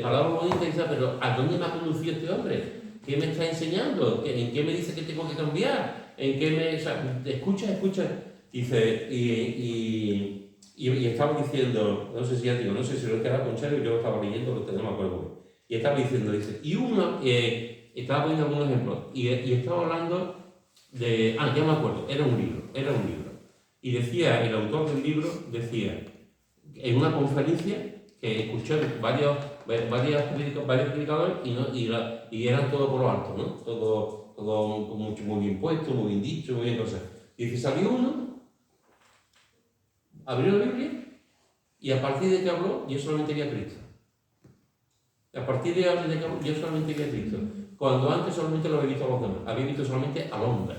Palabra bonita, dice, pero ¿a dónde me ha conducido este hombre? ¿Qué me está enseñando? ¿En qué me dice que tengo que cambiar? ¿En qué me...? O sea, escucha. Dice, y estaba diciendo, no sé si ya digo, no sé si lo he quedado con Charo, yo estaba leyendo, no me acuerdo. Y estaba diciendo, dice, y uno, estaba poniendo algunos ejemplos, y estaba hablando de, ya me acuerdo, era un libro. Y decía, el autor del libro decía, en una conferencia que escuchó varios predicadores y eran todos por lo alto, ¿no? Todo muy bien puesto, muy bien dicho, muy bien cosas. Y dice, salió uno, abrió la Biblia y a partir de que habló, yo solamente vi a Cristo. A partir de que habló, yo solamente vi a Cristo. Cuando antes solamente lo había visto a los demás, había visto solamente al hombre.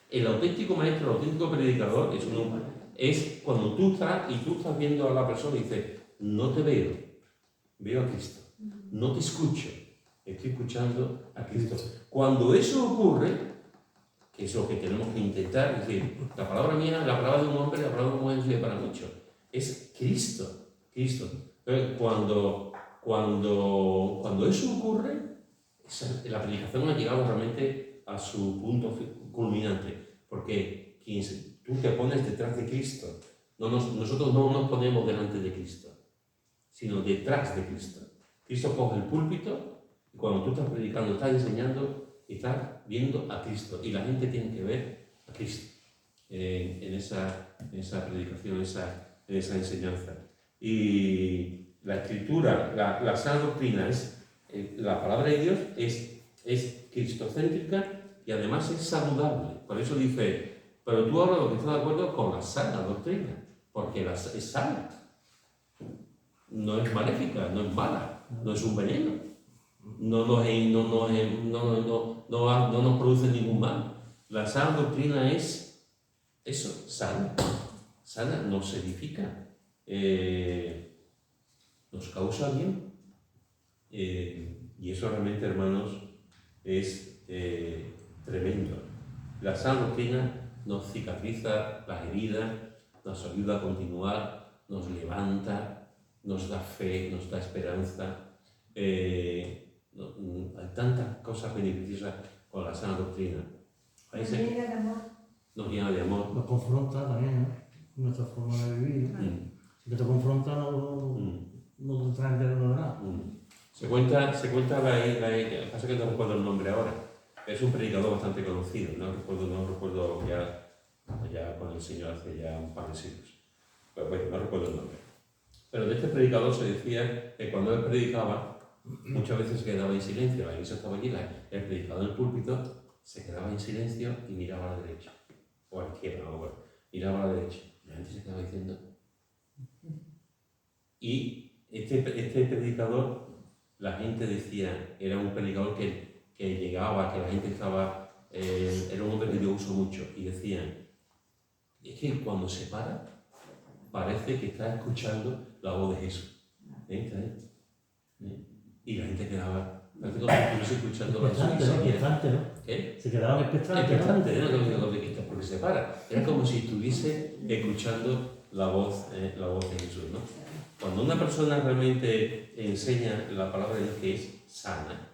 El auténtico maestro, el auténtico predicador es cuando tú estás viendo a la persona y dices, no te veo a Cristo. No te escucho, estoy escuchando a Cristo. Cuando eso ocurre, que es lo que tenemos que intentar, es decir, la palabra mía, la palabra de un hombre, la palabra de un mujer sirve para mucho. Es Cristo. Entonces, cuando eso ocurre, la predicación ha llegado realmente a su punto culminante, porque tú te pones detrás de Cristo. Nosotros no nos ponemos delante de Cristo, sino detrás de Cristo. Cristo coge el púlpito y cuando tú estás predicando, estás enseñando, estás viendo a Cristo y la gente tiene que ver a Cristo en esa predicación, en esa enseñanza. Y la Escritura, la sana doctrina, la palabra de Dios es cristocéntrica y además es saludable. Por eso dice, pero tú ahora lo que estás de acuerdo con la sana doctrina, porque es sana. No es maléfica, no es mala, no es un veneno, no nos produce ningún mal. La sana doctrina es eso, sana, nos edifica, nos causa bien. Y eso realmente, hermanos, es tremendo. La sana doctrina nos cicatriza las heridas, nos ayuda a continuar, nos levanta, nos da fe, nos da esperanza. Hay tantas cosas beneficiosas con la sana doctrina. Nos llena de amor. Nos llena de amor. Nos confronta también, ¿no? Nuestra forma de vivir. Si que te confronta, no te trae de nada. Se cuenta pasa que no recuerdo el nombre ahora. Es un predicador bastante conocido, no recuerdo ya con el Señor hace ya un par de siglos. Pero bueno, no recuerdo el nombre. Pero de este predicador se decía que cuando él predicaba, muchas veces se quedaba en silencio, la iglesia estaba allí, el predicador del púlpito se quedaba en silencio y miraba a la derecha, o a la izquierda, miraba a la derecha. Y la gente se quedaba diciendo. Y este predicador, la gente decía, era un predicador que llegaba, que la gente estaba, era un hombre que dio uso mucho, y decían, es que cuando se para, parece que está escuchando la voz de Jesús. Y la gente quedaba, parece como si estuviese escuchando la voz de Jesús. Expectante, ¿no? ¿Qué? Se quedaban expectantes. Porque se para. Era como si estuviese escuchando la voz de Jesús, ¿no? Cuando una persona realmente enseña la palabra de Dios que es sana,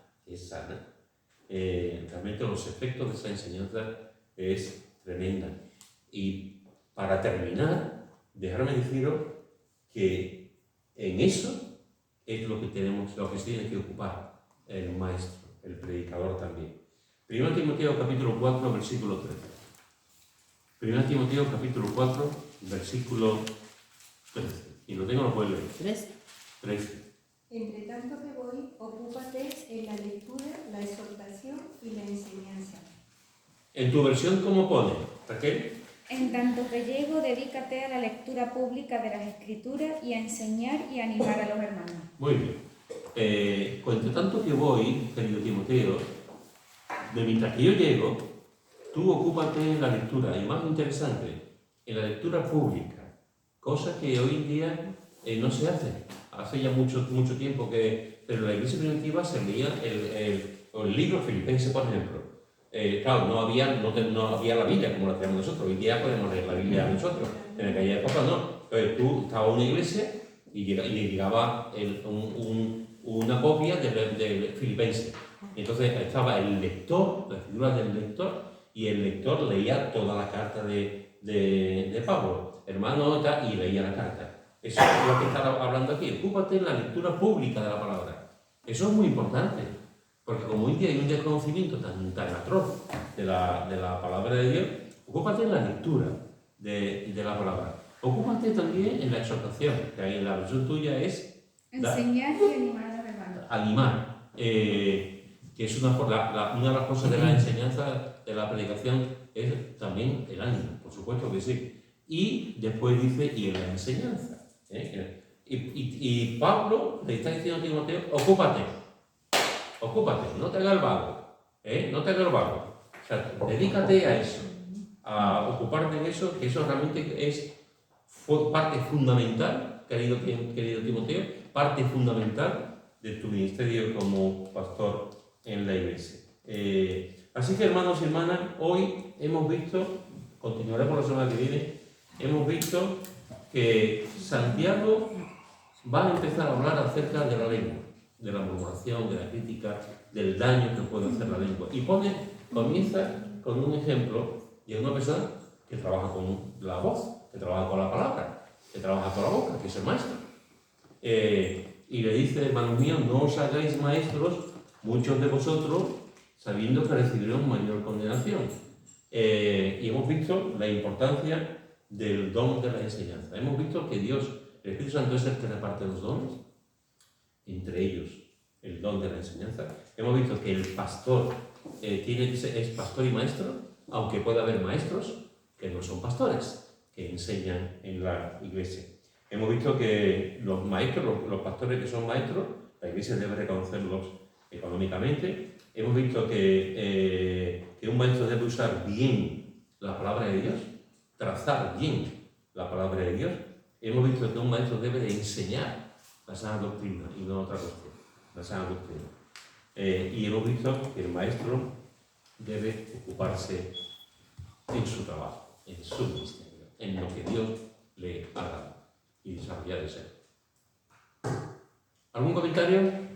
realmente los efectos de esa enseñanza es tremenda. Y para terminar, dejarme deciros que en eso es lo que se tiene que ocupar el maestro, el predicador también. 1 Timoteo capítulo 4, versículo 13. 1 Timoteo capítulo 4, versículo 13. Y lo tengo, lo puedes leer. 13. Entre tanto que voy, ocúpate en la lectura, la exhortación y la enseñanza. En tu versión, ¿cómo pone, Raquel? En tanto que llego, dedícate a la lectura pública de las Escrituras y a enseñar y animar a los hermanos. Muy bien. Entre tanto que voy, querido Timoteo, mientras que yo llego, tú ocúpate en la lectura, y más interesante, en la lectura pública, cosa que hoy en día no se hace. Hace ya mucho tiempo que, pero en la iglesia primitiva se leía el libro Filipenses, por ejemplo. claro, no había la Biblia como la tenemos nosotros. Hoy día podemos leer la Biblia nosotros. En aquella época no. Entonces tú estabas en una iglesia y le llegaba una copia del Filipenses. Entonces estaba el lector, la figura del lector, y el lector leía toda la carta de Pablo, hermano, y leía la carta. Eso es lo que está hablando aquí. Ocúpate en la lectura pública de la palabra. Eso es muy importante, porque como hoy día hay un desconocimiento tan atroz de la palabra de Dios, ocúpate en la lectura de la palabra. Ocúpate también en la exhortación, que ahí en la versión tuya es Enseñar y animar a los hermanos. animar, que es una de las cosas de la enseñanza, de la predicación, es también el ánimo, por supuesto que sí. Y después dice, y en la enseñanza. Y Pablo le está diciendo a Timoteo, ocúpate, no te hagas el vago, no te hagas el vago. O sea, dedícate a eso, a ocuparte en eso, que eso realmente es parte fundamental, querido Timoteo, parte fundamental de tu ministerio como pastor en la iglesia. Así que, hermanos y hermanas, hoy hemos visto, continuaremos la semana que viene, hemos visto que Santiago va a empezar a hablar acerca de la lengua, de la murmuración, de la crítica, del daño que puede hacer la lengua. Y comienza con un ejemplo de una persona que trabaja con la voz, que trabaja con la palabra, que trabaja con la boca, que es el maestro. Y le dice, hermanos míos, no os hagáis maestros, muchos de vosotros, sabiendo que recibirán mayor condenación. Y hemos visto la importancia del don de la enseñanza. Hemos visto que Dios, el Espíritu Santo, es el que reparte los dones, entre ellos el don de la enseñanza. Hemos visto que el pastor es pastor y maestro, aunque pueda haber maestros que no son pastores, que enseñan en la iglesia. Hemos visto que los maestros, los pastores que son maestros, la iglesia debe reconocerlos económicamente. Hemos visto que un maestro debe usar bien la palabra de Dios, trazar bien la palabra de Dios. Hemos visto que un maestro debe de enseñar la sana doctrina y no otra cuestión, la sana doctrina. Y hemos visto que el maestro debe ocuparse en su trabajo, en su ministerio, en lo que Dios le ha dado y desarrollar ese. ¿Algún comentario?